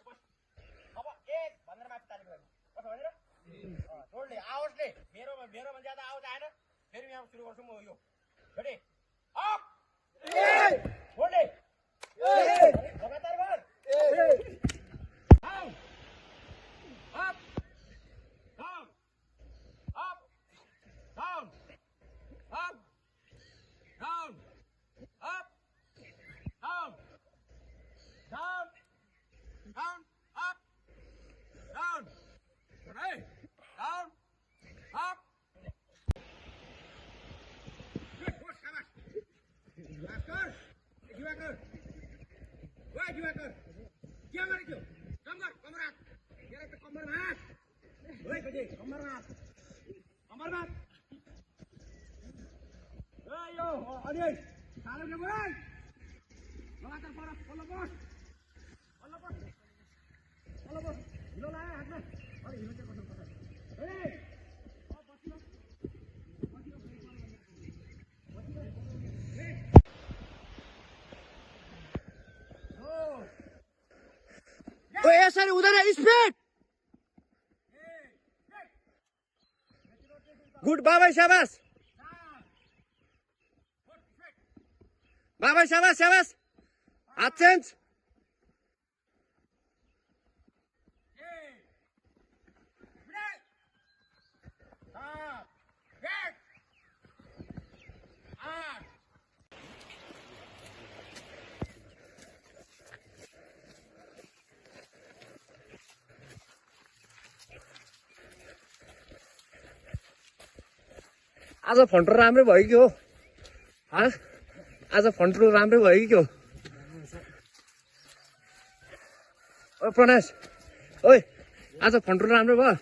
अब एक भनेर माथि ताली बजाउनु कसो भनेर जोडले आवाजले मेरो भन्दा ज्यादा आवाज आएन फेरि यहाँ सुरु गर्छु म यो रेडी अप जोडले लगातार गर down up down up down up down up, down, down, down, up, down, right, down, up. Good, good, come on. Backer, give backer. Wait, give backer. Give backer. Come on, come on. Get up, come on. Wait, Kaji, come on. Come on. Hey, yo, audience. Salam kemudian, mengatakan para pelopor, hilang lah, hati, hari ini macam kosong. Hei, oh, ya sir, udah ada speed. Good, bye, Shabas. Bye, Shabas. Attention. आज फन्टर राम्रै भयो कि हो आज फन्टर राम्रै भयो कि के हो ओ प्रणाश ओइ आज फन्टर राम्रो भयो